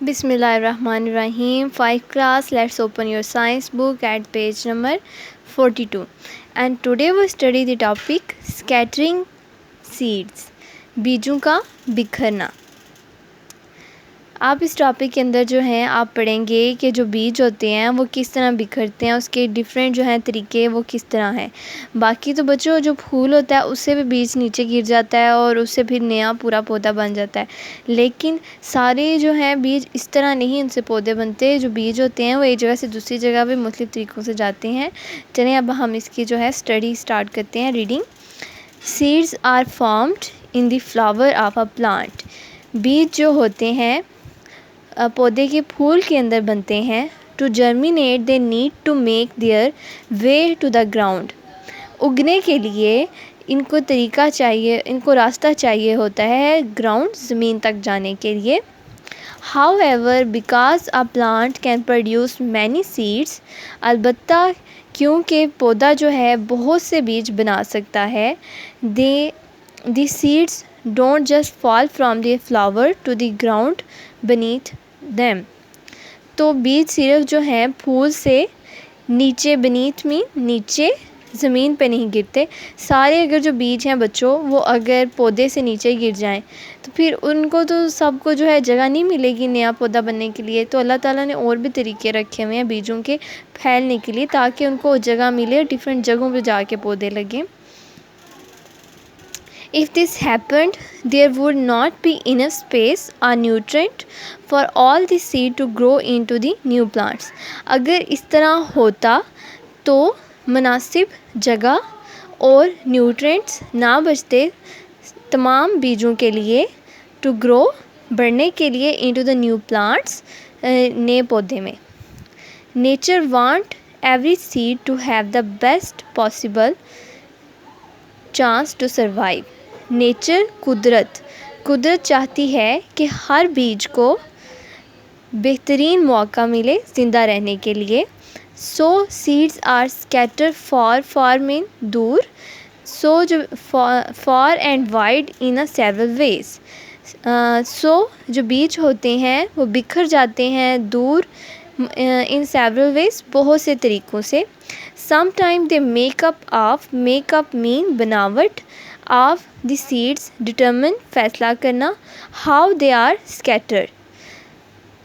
Bismillahirrahmanirrahim. 5 class, let's open your science book at page number 42. And today we study the topic scattering seeds. बीजों का बिखरना। आप इस topic के अंदर जो हैं आप पढ़ेंगे कि जो बीज होते हैं वो किस तरह बिखरते हैं, उसके डिफरेंट जो हैं तरीके वो किस तरह हैं। बाकी तो बच्चों जो फूल होता है उससे भी बीज नीचे गिर जाता है और उससे फिर नया पूरा पौधा बन जाता है, लेकिन सारे जो हैं बीज इस तरह नहीं उनसे पौधे बनते। जो बीज होते हैं वो एक जगह से दूसरी जगह भी मुख्तलिफ तरीक़ों से जाते हैं। चलें अब हम इसकी जो है स्टडी स्टार्ट करते हैं। Reading. Seeds are formed in the flower of a plant. बीज जो होते हैं पौधे के फूल के अंदर बनते हैं। To germinate they need to make their way to the ground. उगने के लिए इनको तरीका चाहिए, इनको रास्ता चाहिए होता है ग्राउंड ज़मीन तक जाने के लिए। However because a plant can produce many seeds, अलबत्ता क्योंकि पौधा जो है बहुत से बीज बना सकता है। The seeds don't just fall from the flower to the ground beneath them। तो बीज सिर्फ जो हैं फूल से नीचे beneath में नीचे ज़मीन पे नहीं गिरते। सारे अगर जो बीज हैं बच्चों वो अगर पौधे से नीचे गिर जाएं तो फिर उनको तो सबको जो है जगह नहीं मिलेगी नया पौधा बनने के लिए। तो अल्लाह ताला ने और भी तरीके रखे हुए हैं बीजों के फैलने के लिए ताकि उनको जगह मिले, डिफरेंट जगहों पे जाके पौधे लगें। If this happened, there would not be enough space or nutrient for all the seed to grow into the new plants। अगर इस तरह होता तो मुनासिब जगह और न्यूट्रिएंट्स ना बचते तमाम बीजों के लिए टू ग्रो बढ़ने के लिए इनटू द न्यू प्लांट्स नए पौधे में। Nature want every seed to have the best possible chance to survive. Nature कुदरत चाहती है कि हर बीज को बेहतरीन मौका मिले ज़िंदा रहने के लिए। So seeds are scatter far mean दूर, सो जो far and wide in a several ways. So जो बीज होते हैं वो बिखर जाते हैं दूर इन सेवरल वेज बहुत से तरीक़ों से। समटाइम दे मेकअप मीन बनावट ऑफ द सीड्स डिटर्मिन फैसला करना how they are scattered.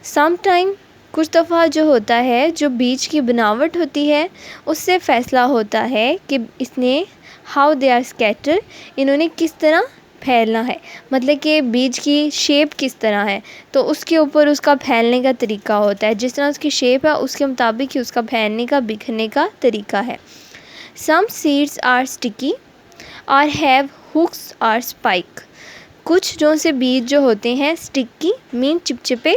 Sometime कुछ दफ़ा जो होता है जो बीज की बनावट होती है उससे फ़ैसला होता है कि इसने हाउ दे आर स्कैटर्ड, इन्होंने किस तरह फैलना है, मतलब कि बीज की शेप किस तरह है तो उसके ऊपर उसका फैलने का तरीका होता है। जिस तरह उसकी शेप है उसके मुताबिक ही उसका फैलने का बिखरने का तरीका है। सम सीड्स आर स्टिकी और हैव हुक्स और स्पाइक। कुछ जो से बीज जो होते हैं स्टिकी मीन चिपचिपे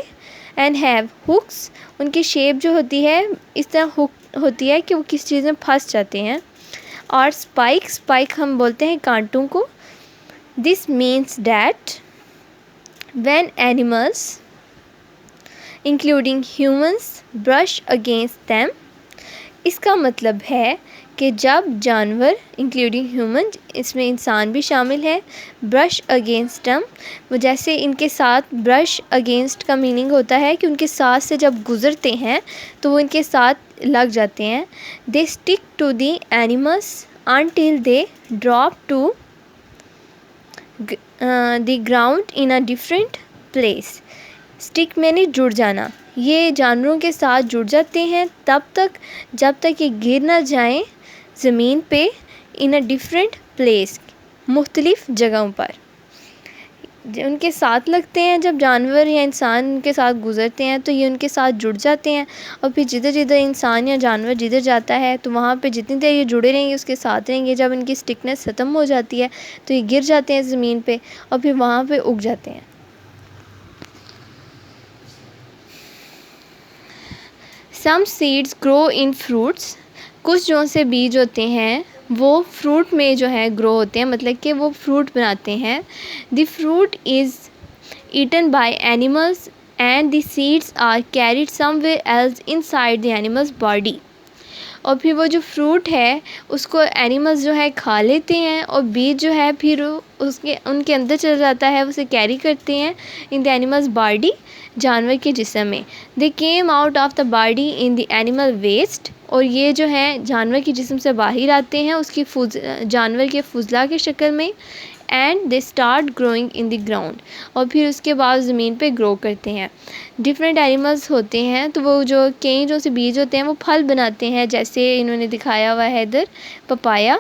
एंड हैव हुक्स, उनकी शेप जो होती है इस तरह हुक होती है कि वो किस चीज़ में फंस जाते हैं। और स्पाइक हम बोलते हैं कांटों को। This means that when animals including humans brush against them. इसका मतलब है कि जब जानवर इंक्लूडिंग ह्यूमन, इसमें इंसान भी शामिल है, ब्रश अगेंस्ट दम, वो जैसे इनके साथ ब्रश अगेंस्ट का मीनिंग होता है कि उनके साथ से जब गुज़रते हैं तो वो इनके साथ लग जाते हैं। They stick to the animals until they drop to the ground in a different place. Stick मैंने जुड़ जाना, ये जानवरों के साथ जुड़ जाते हैं तब तक जब तक ये गिर ना जाएं ज़मीन पे इन अ डिफरेंट प्लेस, मुख्तलिफ़ जगहों पर उनके साथ लगते हैं। जब जानवर या इंसान उनके साथ गुज़रते हैं तो ये उनके साथ जुड़ जाते हैं और फिर जिधर जिधर इंसान या जानवर जिधर जाता है तो वहाँ पे जितनी देर ये जुड़े रहेंगे उसके साथ रहेंगे। जब इनकी स्टिकनेस ख़त्म हो जाती है तो ये गिर जाते हैं ज़मीन पे और फिर वहाँ पे उग जाते हैं। Some seeds grow in fruits. कुछ जो से बीज होते हैं वो फ्रूट में जो है ग्रो होते हैं, मतलब कि वो फ्रूट बनाते हैं। The fruit is eaten by animals and the seeds are carried somewhere else inside the animals body. और फिर वो जो फ्रूट है उसको एनिमल्स जो है खा लेते हैं और बीज जो है फिर उसके उनके अंदर चला जाता है, उसे कैरी करते हैं इन द एनिमल्स बॉडी, जानवर के जिस्म में। They came out of the body in the animal waste, और ये जो है जानवर के जिस्म से बाहर आते हैं उसकी जानवर के फुजला के शक्ल में। And they start growing in the ground, और फिर उसके बाद ज़मीन पे ग्रो करते हैं। डिफरेंट एनिमल्स होते हैं तो वो जो कई जो से बीज होते हैं वो फल बनाते हैं, जैसे इन्होंने दिखाया हुआ है इधर पपाया।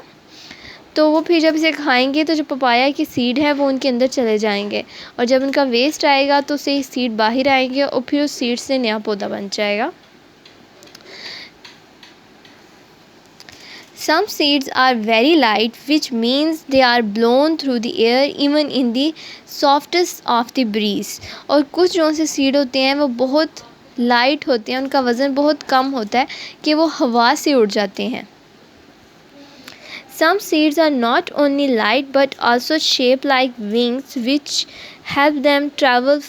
तो वो फिर जब इसे खाएंगे तो जो पपाया की सीड है वो उनके अंदर चले जाएंगे, और जब उनका वेस्ट आएगा तो उससे सीड बाहर आएंगे और फिर उस सीड से नया पौधा बन जाएगा। Some seeds are very light, which means they are blown through the air even in the softest of the breeze. और कुछ जो से सीड होते हैं वो बहुत लाइट होते हैं, उनका वज़न बहुत कम होता है कि वो हवा से उड़ जाते हैं। Some seeds are not only light but also shaped like wings, which help them travel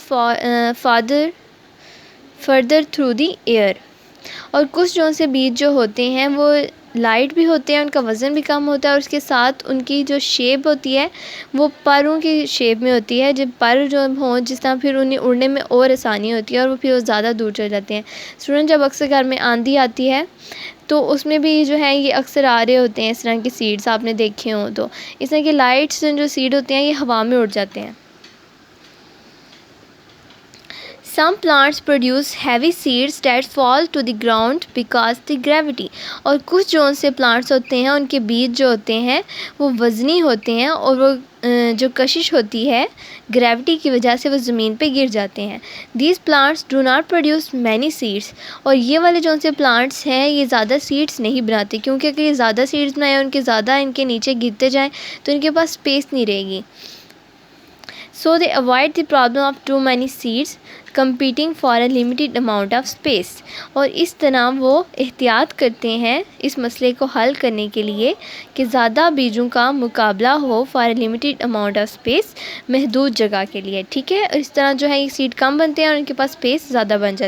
further through the air. और कुछ जो से बीज जो होते हैं वो लाइट भी होते हैं, उनका वज़न भी कम होता है, और उसके साथ उनकी जो शेप होती है वो परों की शेप में होती है। जब पर जो हों जिस तरह फिर उन्हें उड़ने में और आसानी होती है और वो फिर वो ज़्यादा दूर चले जाते हैं। स्टूडेंट, जब अक्सर घर में आंधी आती है तो उसमें भी जो है ये अक्सर आ रहे होते हैं इस तरह के सीड्स, आपने देखे हों तो इस तरह के लाइट्स जो सीड होते हैं ये हवा में उड़ जाते हैं। Some plants produce heavy seeds that fall to the ground because the gravity. और कुछ जो से प्लांट्स होते हैं उनके बीज जो होते हैं वो वज़नी होते हैं, और वो जो कशिश होती है ग्रेविटी की वजह से वो ज़मीन पे गिर जाते हैं। These plants do not produce many seeds. और ये वाले जो से प्लांट्स हैं ये ज़्यादा सीड्स नहीं बनाते, क्योंकि अगर ये ज़्यादा सीड्स बनाए उनके ज़्यादा इनके नीचे गिरते जाएँ तो इनके पास स्पेस नहीं रहेगी। So they avoid the problem of too many seeds competing for a limited amount of space. और इस तरह वो एहतियात करते हैं इस मसले को हल करने के लिए कि ज़्यादा बीजों का मुकाबला हो for a limited amount of space, महदूद जगह के लिए। ठीक है, इस तरह जो है ये सीड कम बनते हैं और इनके पास स्पेस ज़्यादा बन जाती है।